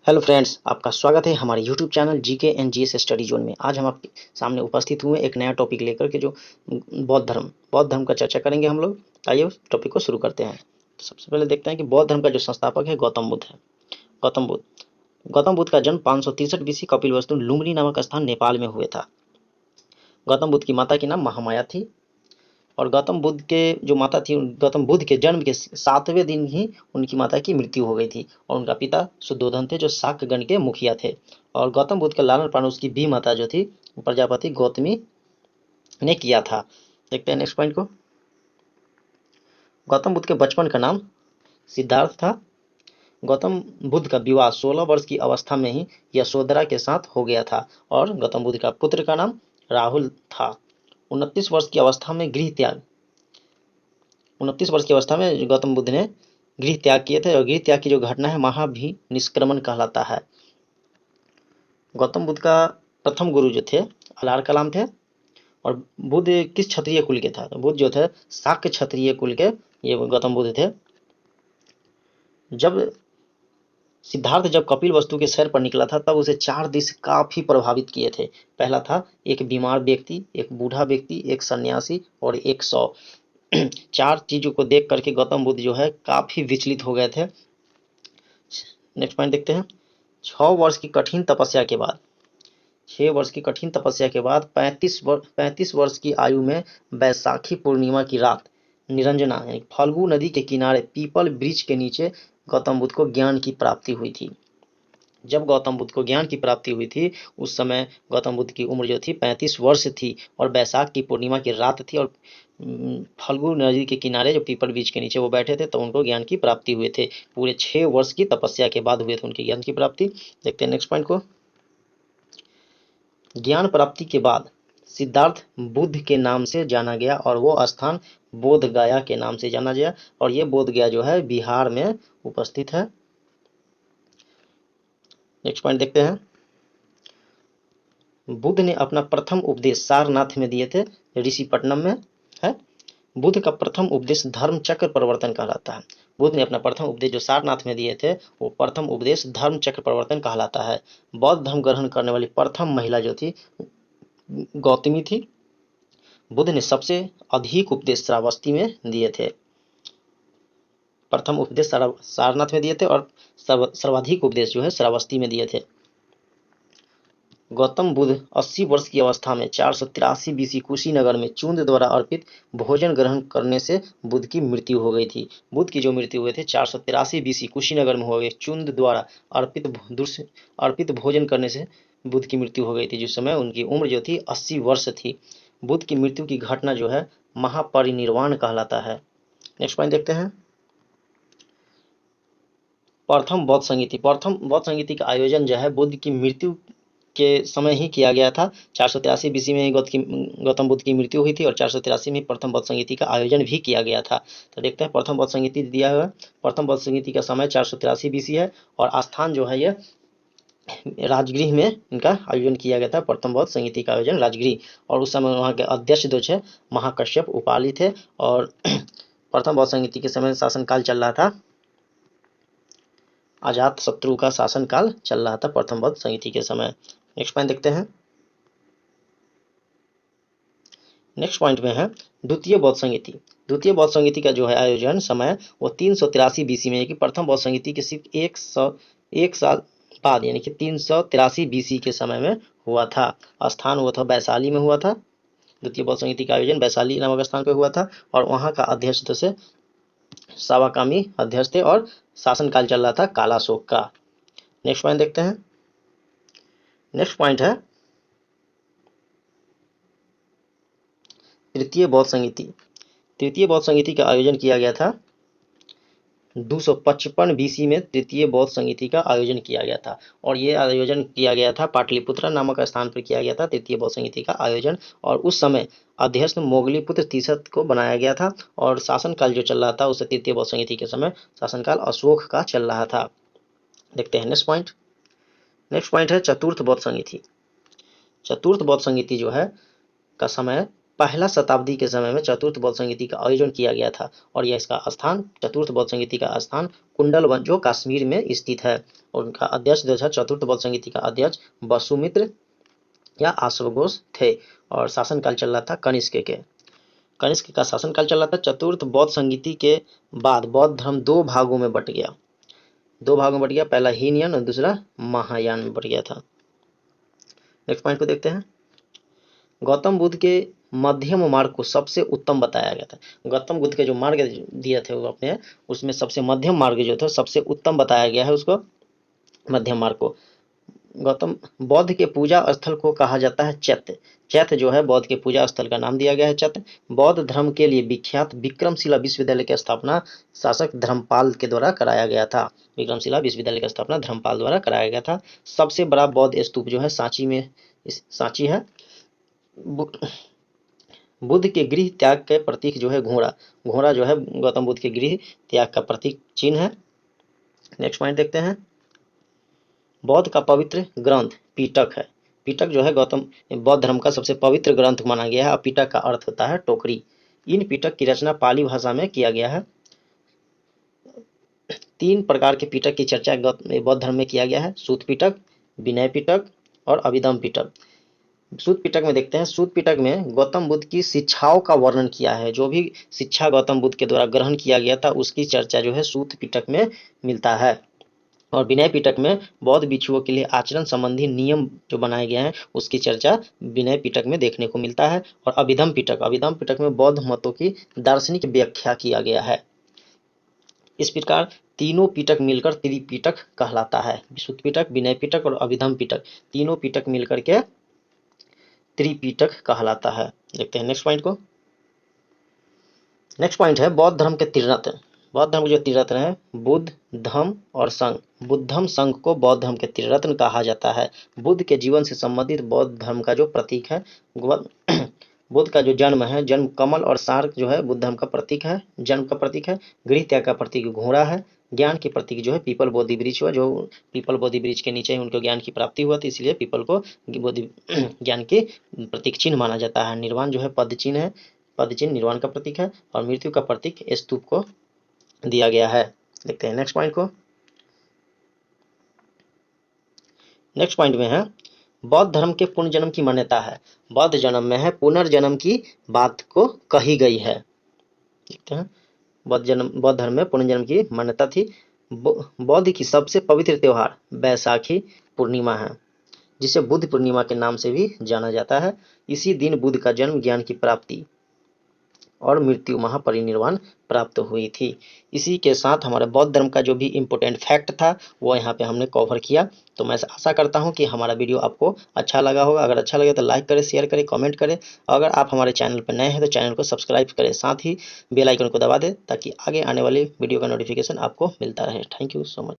Hello friends, आपका स्वागत है हमारे YouTube channel GK and GS study zone में। आज हम आपके सामने उपस्थित हुए एक नया टॉपिक लेकर के जो बौद्ध धर्म का चर्चा करेंगे हम लोग। आइए उस टॉपिक को शुरू करते हैं। तो सबसे पहले देखते हैं कि बौद्ध धर्म का जो संस्थापक है गौतम बुद्ध है। गौतम बुद्ध गौतम बुद्ध का जन्म 563 बीसी कपिलवस्तु लुम्बिनी नामक स्थान नेपाल में हुए था। गौतम बुद्ध की माता की नाम महामाया थी और गौतम बुद्ध के जो माता थी, गौतम बुद्ध के जन्म के 7वें दिन ही उनकी माता की मृत्यु हो गई थी और उनका पिता शुद्धोधन थे जो शाक्य गण के मुखिया थे। और गौतम बुद्ध का लालन पालन उसकी भी माता जो थी प्रजापति गौतमी ने किया था। देखते हैं नेक्स्ट पॉइंट को। गौतम बुद्ध के बचपन का नाम सिद्धार्थ था। गौतम बुद्ध का विवाह 16 वर्ष की अवस्था में ही यशोधरा के साथ हो गया था और गौतम बुद्ध का पुत्र का नाम राहुल था। 29 वर्ष की अवस्था में गौतम बुद्ध ने गृह त्याग किए थे और गृह त्याग की जो घटना है महाभिनिष्क्रमण कहलाता है। गौतम बुद्ध का प्रथम गुरु जो थे अलार कलाम थे और बुद्ध किस क्षत्रिय कुल के था, तो बुद्ध जो थे शाक्य क्षत्रिय कुल के ये गौतम बुद्ध थे। जब कपिल वस्तु के सैर पर निकला था तब उसे 4 दृश्य काफी प्रभावित किए थे। पहला था एक बीमार व्यक्ति, एक बूढ़ा व्यक्ति, एक सन्यासी और एक शव। 4 चीजों को देख करके गौतम बुद्ध जो है काफी विचलित हो गए थे। नेक्स्ट पॉइंट देखते हैं। 6 वर्ष की कठिन तपस्या के बाद 35 वर्ष की आयु में बैसाखी पूर्णिमा की रात निरंजना यानी फल्गु नदी के किनारे पीपल वृक्ष के नीचे गौतम बुद्ध को ज्ञान की प्राप्ति हुई थी। जब गौतम बुद्ध को ज्ञान की प्राप्ति हुई थी उस समय गौतम बुद्ध की उम्र जो थी 35 वर्ष थी और बैसाख की पूर्णिमा की रात थी और फल्गु नदी के किनारे जो पीपल वृक्ष के नीचे वो बैठे थे तो उनको ज्ञान की प्राप्ति हुए थे। पूरे 6 वर्ष की तपस्या के बाद हुए थे उनकी ज्ञान की प्राप्ति। देखते हैं नेक्स्ट पॉइंट को। ज्ञान प्राप्ति के बाद सिद्धार्थ बुद्ध के नाम से जाना गया और वो स्थान बोध गया के नाम से जाना गया और ये बोध गया जो है बिहार में उपस्थित है। नेक्स्ट पॉइंट देखते हैं। बुद्ध ने अपना प्रथम उपदेश सारनाथ में दिए थे, ऋषिपट्टनम में है। बुद्ध का प्रथम उपदेश धर्म चक्र प्रवर्तन कहलाता है। बुद्ध ने अपना प्रथम उपदेश जो सारनाथ में दिए थे वो प्रथम उपदेश धर्म चक्र प्रवर्तन कहलाता है। बौद्ध धर्म ग्रहण करने वाली प्रथम महिला जो थी गौतमी थी। बुद्ध ने सबसे अधिक उपदेश श्रावस्ती में दिए थे। प्रथम उपदेश सारनाथ में दिए थे और सर्वाधिक उपदेश जो है श्रावस्ती में दिए थे। गौतम बुद्ध 80 वर्ष की अवस्था में 483 बीसी कुशीनगर में चूंद द्वारा अर्पित भोजन ग्रहण करने से बुद्ध की मृत्यु हो गई थी। बुद्ध की जो मृत्यु हुई थी 483 बीसी कुशीनगर में हो गई। चूंद द्वारा अर्पित भोजन करने से बुद्ध की मृत्यु हो गई थी जिस समय उनकी उम्र जो थी 80 वर्ष थी। बुद्ध की मृत्यु की घटना जो है महापरिनिर्वाण कहलाता है। नेक्स्ट पॉइंट देखते हैं। प्रथम बौद्ध संगीति का आयोजन जो है बुद्ध की मृत्यु के समय ही किया गया था। 483 बीसी में गौतम बुद्ध की मृत्यु हुई थी और 483 में प्रथम बौद्ध संगीति का आयोजन भी किया गया था। तो देखते हैं प्रथम बौद्ध संगीति दिया हुआ। प्रथम बौद्ध संगीति का समय 483 बीसी है और स्थान जो है ये राजगृह में इनका आयोजन किया गया था। प्रथम बौद्ध संगीति का आयोजन राजगृह और उस समय वहाँ के अध्यक्ष जो थे महाकश्यप उपाली थे और प्रथम बौद्ध संगीति के समय शासनकाल चल रहा था, अजात शत्रु का शासनकाल चल रहा था प्रथम बौद्ध संगीति के समय। नेक्स्ट पॉइंट देखते हैं। नेक्स्ट पॉइंट में है द्वितीय बौद्ध संगीति। द्वितीय बौद्ध संगीति का जो है आयोजन समय वो 383 बीसी में, कि प्रथम बौद्ध संगीति के सिर्फ एक साल बाद यानी कि 383 बीसी के समय में हुआ था। स्थान हुआ था वैशाली में हुआ था। द्वितीय बौद्ध संगीति का आयोजन वैशाली नामक स्थान पर हुआ था और वहाँ का अध्यक्ष से सावाकामी अध्यक्ष थे और शासनकाल चल रहा था कालाशोक का। नेक्स्ट पॉइंट देखते हैं। नेक्स्ट पॉइंट है तृतीय बौद्ध संगीति। तृतीय बौद्ध संगीति का आयोजन किया गया था 255 बीसी में। तृतीय बौद्ध संगीति का आयोजन किया गया था और ये आयोजन किया गया था पाटलिपुत्र नामक स्थान पर किया गया था तृतीय बौद्ध संगीति का आयोजन। और उस समय अध्यक्ष मोगलीपुत्र तीसरा को बनाया गया था और शासनकाल जो चल रहा था उसे तृतीय बौद्ध संगीति के समय शासनकाल अशोक का चल रहा था। देखते हैं नेक्स्ट पॉइंट। नेक्स्ट पॉइंट है चतुर्थ बौद्ध संगीति। चतुर्थ बौद्ध संगीति जो है का समय पहला शताब्दी के समय में चतुर्थ बौद्ध संगीति का आयोजन किया गया था और यह इसका स्थान चतुर्थ बौद्ध संगीति का स्थान कुंडलवन जो कश्मीर में स्थित है। और उनका अध्यक्ष जो था चतुर्थ बौद्ध संगीति का अध्यक्ष वसुमित्र या अश्वघोष थे और शासनकाल चल रहा था कनिष्क का शासनकाल चल रहा था। चतुर्थ बौद्ध संगीति के बाद बौद्ध धर्म दो भागों में बट गया, पहला हीनयान और दूसरा महायान में बट गया था। नेक्स्ट पॉइंट को देखते हैं। गौतम बुद्ध के मध्यम मार्ग को सबसे उत्तम बताया गया था। गौतम बुद्ध के जो मार्ग दिए थे वो अपने उसमें सबसे मध्यम मार्ग जो था सबसे उत्तम बताया गया है उसको मध्यम मार्ग को। गौतम बौद्ध के पूजा स्थल को कहा जाता है चैत्य जो है बौद्ध के पूजा स्थल का नाम दिया गया है चैत्य। बौद्ध धर्म के लिए विख्यात विक्रमशिला विश्वविद्यालय की स्थापना शासक धर्मपाल के द्वारा कराया गया था। विक्रमशिला विश्वविद्यालय की स्थापना धर्मपाल द्वारा कराया गया था। सबसे बड़ा बौद्ध स्तूप जो है सांची है। बुद्ध के गृह त्याग के प्रतीक जो है घोड़ा जो है गौतम बुद्ध के गृह त्याग का प्रतीक चिन्ह है। नेक्स्ट पॉइंट देखते हैं। बौद्ध का पवित्र ग्रंथ पिटक है। पिटक जो है बौद्ध धर्म का सबसे पवित्र ग्रंथ माना गया है और पिटक का अर्थ होता है टोकरी। इन पिटक की रचना पाली भाषा में किया गया है। 3 प्रकार के पिटक की चर्चा बौद्ध धर्म में किया गया है, सूत पिटक, विनय पिटक और अभिधम पिटक। सूत पिटक में देखते हैं। सूत पिटक में गौतम बुद्ध की शिक्षाओं का वर्णन किया है। जो भी शिक्षा गौतम बुद्ध के द्वारा ग्रहण किया गया था उसकी चर्चा जो है सूत पिटक में मिलता है। और विनय पिटक में बौद्ध भिक्षुओं के लिए आचरण संबंधी नियम जो बनाए गए हैं उसकी चर्चा विनय पिटक में देखने को मिलता है। और अभिधम पिटक में बौद्ध मतों की दार्शनिक व्याख्या किया गया है। इस प्रकार तीनों पिटक मिलकर त्रिपिटक कहलाता है। सूत पिटक, विनय पिटक और अभिधम पिटक तीनों पिटक मिलकर के त्रिपिटक कहलाता है। देखते हैं नेक्स्ट पॉइंट को। नेक्स्ट पॉइंट है बौद्ध धर्म के त्रिरत्न। बौद्ध धर्म के जो त्रिरत्न है बुद्ध, धम्म और संघ। बुद्धम संघ को बौद्ध धर्म के त्रिरत्न कहा जाता है। बुद्ध के जीवन से संबंधित बौद्ध धर्म का जो प्रतीक है बुद्ध का जो जन्म कमल और सार्क जो है बुद्ध धर्म का प्रतीक है, जन्म का प्रतीक है। गृह त्याग का प्रतीक घोड़ा है। ज्ञान के प्रतीक जो है पीपल बोधि वृक्ष हुआ, जो पीपल बोधि वृक्ष के नीचे उनको ज्ञान की प्राप्ति हुआ थी इसलिए पीपल को ज्ञान के प्रतीक चिन्ह माना जाता है। निर्वाण जो है पद चिन्ह निर्वाण का प्रतीक है। और मृत्यु का प्रतीक स्तूप को दिया गया है। देखते हैं नेक्स्ट पॉइंट को। नेक्स्ट पॉइंट में है बौद्ध धर्म के पुनर्जन्म की मान्यता है। बौद्ध जन्म में है पुनर्जन्म की बात को कही गई है। देखते हैं बौद्ध धर्म में पुनर्जन्म की मान्यता थी। बौद्ध की सबसे पवित्र त्योहार बैसाखी पूर्णिमा है जिसे बुद्ध पूर्णिमा के नाम से भी जाना जाता है। इसी दिन बुद्ध का जन्म, ज्ञान की प्राप्ति और मृत्यु, महापरिनिर्वाण प्राप्त हुई थी। इसी के साथ हमारे बौद्ध धर्म का जो भी इम्पोर्टेंट फैक्ट था वो यहाँ पे हमने कवर किया। तो मैं आशा करता हूँ कि हमारा वीडियो आपको अच्छा लगा होगा। अगर अच्छा लगे तो लाइक करें, शेयर करें, कमेंट करें। अगर आप हमारे चैनल पर नए हैं तो चैनल को सब्सक्राइब करें, साथ ही बेल आइकन को दबा दें ताकि आगे आने वाली वीडियो का नोटिफिकेशन आपको मिलता रहे। Thank you so much.